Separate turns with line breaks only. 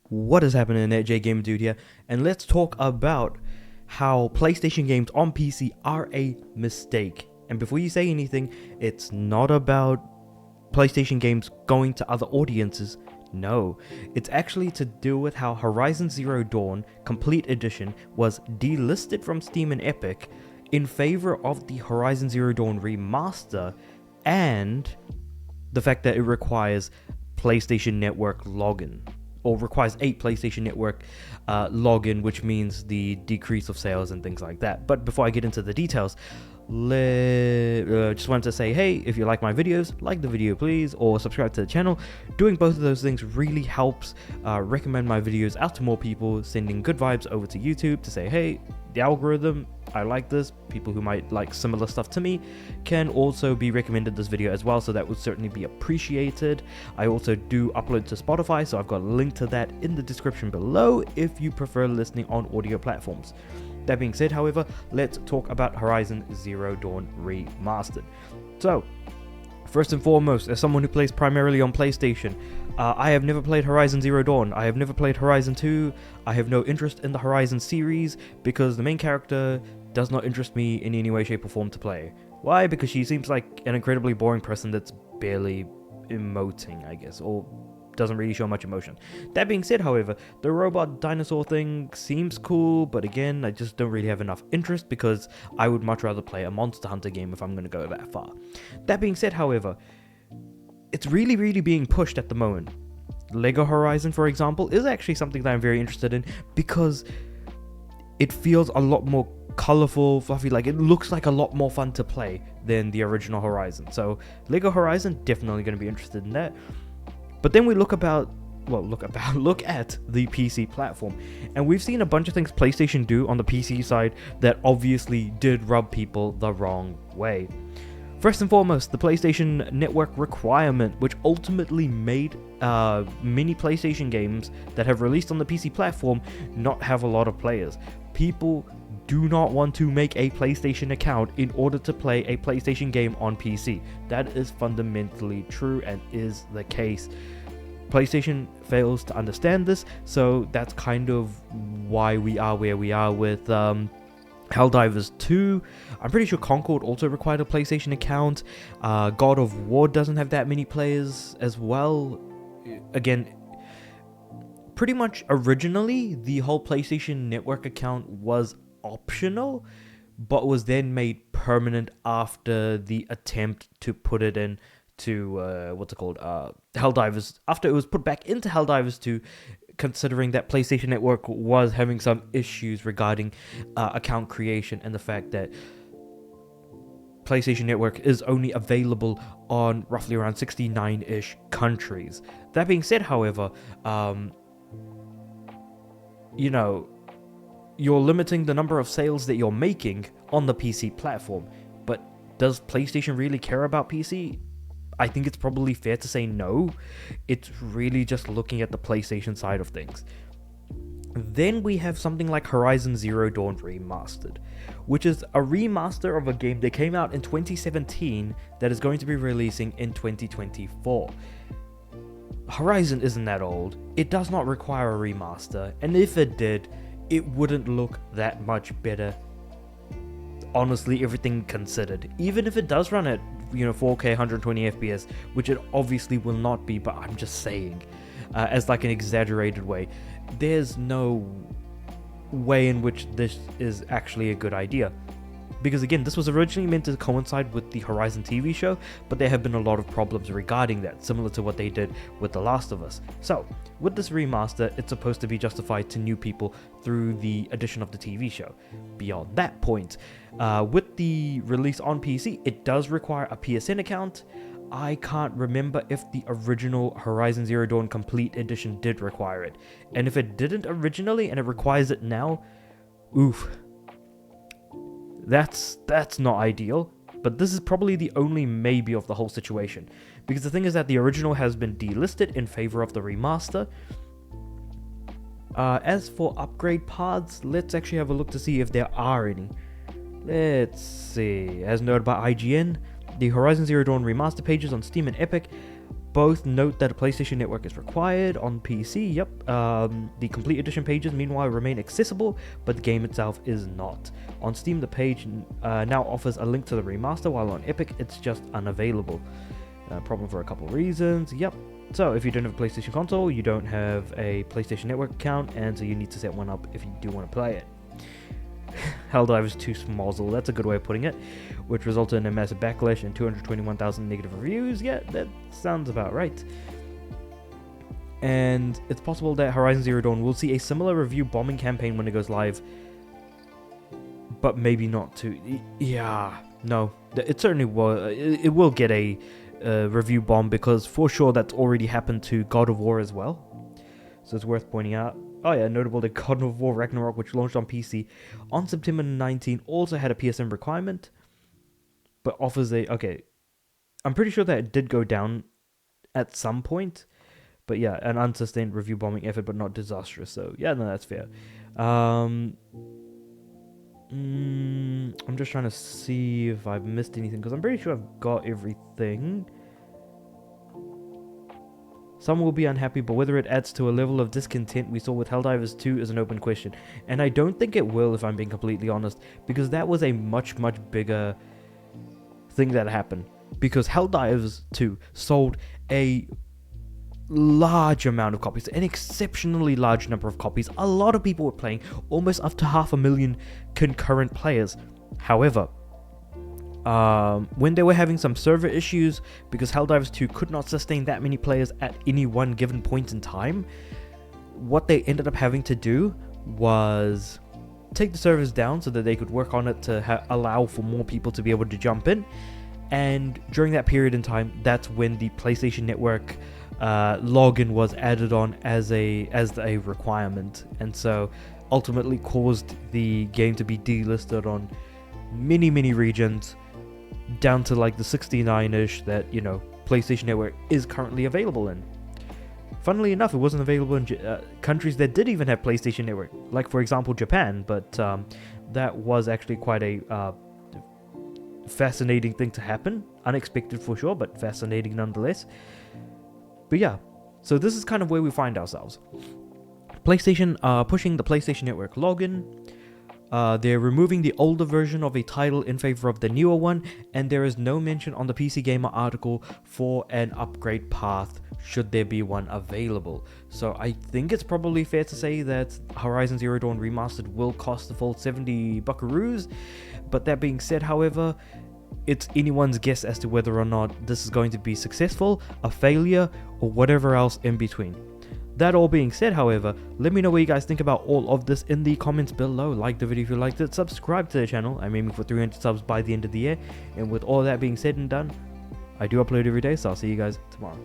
What is happening there, J Gamer Dude here, and let's talk about how PlayStation games on PC are a mistake. And before you say anything, it's not about PlayStation games going to other audiences. No, it's actually to do with how Horizon Zero Dawn Complete Edition was delisted from Steam and Epic in favor of the Horizon Zero Dawn Remaster and the fact that it requires PlayStation Network login, or requires a PlayStation Network login, which means the decrease of sales and things like that. But before I get into the details, just wanted to say, hey, if you like my videos, like the video please, or subscribe to the channel. Doing both of those things really helps recommend my videos out to more people, sending good vibes over to YouTube to say, hey, the algorithm, I like this. People who might like similar stuff to me can also be recommended this video as well, so that would certainly be appreciated. I also do upload to Spotify, so I've got a link to that in the description below if you prefer listening on audio platforms. That being said, however, let's talk about Horizon Zero Dawn Remastered. So, first and foremost, as someone who plays primarily on PlayStation, I have never played Horizon Zero Dawn. I have never played Horizon 2. I have no interest in the Horizon series because the main character does not interest me in any way, shape, or form to play. Why? Because she seems like an incredibly boring person that's barely emoting, I guess, or doesn't really show much emotion. That being said, however, the robot dinosaur thing seems cool, but again, I just don't really have enough interest because I would much rather play a Monster Hunter game if I'm going to go that far. That being said, however, it's really being pushed at the moment. Lego Horizon, for example, is actually something that I'm very interested in because it feels a lot more colorful, fluffy, like it looks like a lot more fun to play than the original Horizon. So Lego Horizon, definitely going to be interested in that. But then we look at the PC platform, and we've seen a bunch of things PlayStation do on the PC side that obviously did rub people the wrong way. First and foremost, the PlayStation Network requirement, which ultimately made many PlayStation games that have released on the PC platform not have a lot of players. People do not want to make a PlayStation account in order to play a PlayStation game on PC. That is fundamentally true and is the case. PlayStation fails to understand this, so that's kind of why we are where we are with Helldivers 2. I'm pretty sure Concord also required a PlayStation account. God of War doesn't have that many players as well. Again, pretty much originally, the whole PlayStation Network account was optional, but was then made permanent after the attempt to put it in to Helldivers, after it was put back into Helldivers 2, considering that PlayStation Network was having some issues regarding account creation and the fact that PlayStation Network is only available on roughly around 69-ish countries. That being said, however, you're limiting the number of sales that you're making on the PC platform. But does PlayStation really care about PC? I think it's probably fair to say no. It's really just looking at the PlayStation side of things. Then we have something like Horizon Zero Dawn Remastered, which is a remaster of a game that came out in 2017 that is going to be releasing in 2024. Horizon isn't that old. It does not require a remaster, and if it did, it wouldn't look that much better. Honestly, everything considered. Even if it does run at 4K 120 FPS, which it obviously will not be, but I'm just saying, as like an exaggerated way, there's no way in which this is actually a good idea. Because again, this was originally meant to coincide with the Horizon TV show, but there have been a lot of problems regarding that, similar to what they did with The Last of Us. So, with this remaster, it's supposed to be justified to new people through the addition of the TV show. Beyond that point, with the release on PC, it does require a PSN account. I can't remember if the original Horizon Zero Dawn Complete Edition did require it. And if it didn't originally and it requires it now, oof. That's not ideal, but this is probably the only maybe of the whole situation. Because the thing is that the original has been delisted in favor of the remaster. As for upgrade paths, let's actually have a look to see if there are any. Let's see. As noted by IGN, the Horizon Zero Dawn remaster pages on Steam and Epic both note that a PlayStation Network is required on PC. Yep. The complete edition pages, meanwhile, remain accessible, but the game itself is not. On Steam, the page now offers a link to the remaster, while on Epic, it's just unavailable. Problem for a couple reasons. Yep. So if you don't have a PlayStation console, you don't have a PlayStation Network account, and so you need to set one up if you do want to play it. Helldivers 2 Smozzle, that's a good way of putting it, which resulted in a massive backlash and 221,000 negative reviews. Yeah, that sounds about right. And it's possible that Horizon Zero Dawn will see a similar review bombing campaign when it goes live, but maybe not too. Yeah, no, it certainly will. It will get a review bomb, because for sure that's already happened to God of War as well. So it's worth pointing out. Oh yeah, notable that God of War Ragnarok, which launched on PC on September 19, also had a PSN requirement, but offers a... Okay, I'm pretty sure that it did go down at some point, but yeah, an unsustained review bombing effort, but not disastrous, so yeah, no, that's fair. I'm just trying to see if I've missed anything, because I'm pretty sure I've got everything. Some will be unhappy, but whether it adds to a level of discontent we saw with Helldivers 2 is an open question. And I don't think it will, if I'm being completely honest, because that was a much, much bigger thing that happened. Because Helldivers 2 sold a large amount of copies, an exceptionally large number of copies. A lot of people were playing, almost up to 500,000 concurrent players. However, when they were having some server issues, because Helldivers 2 could not sustain that many players at any one given point in time, what they ended up having to do was take the servers down so that they could work on it to allow for more people to be able to jump in. And during that period in time, that's when the PlayStation Network login was added on as a requirement, and so ultimately caused the game to be delisted on many regions, down to like the 69-ish that, you know, PlayStation Network is currently available in. Funnily enough, it wasn't available in countries that did even have PlayStation Network, like for example Japan, but that was actually quite a fascinating thing to happen. Unexpected for sure, but fascinating nonetheless. But yeah, so this is kind of where we find ourselves. PlayStation pushing the PlayStation Network login. They're removing the older version of a title in favor of the newer one, and there is no mention on the PC Gamer article for an upgrade path should there be one available. So I think it's probably fair to say that Horizon Zero Dawn Remastered will cost the full 70 buckaroos. But that being said, however, it's anyone's guess as to whether or not this is going to be successful, a failure, or whatever else in between. That all being said, however, let me know what you guys think about all of this in the comments below. Like the video if you liked it, subscribe to the channel. I'm aiming for 300 subs by the end of the year. And with all that being said and done, I do upload every day, so I'll see you guys tomorrow.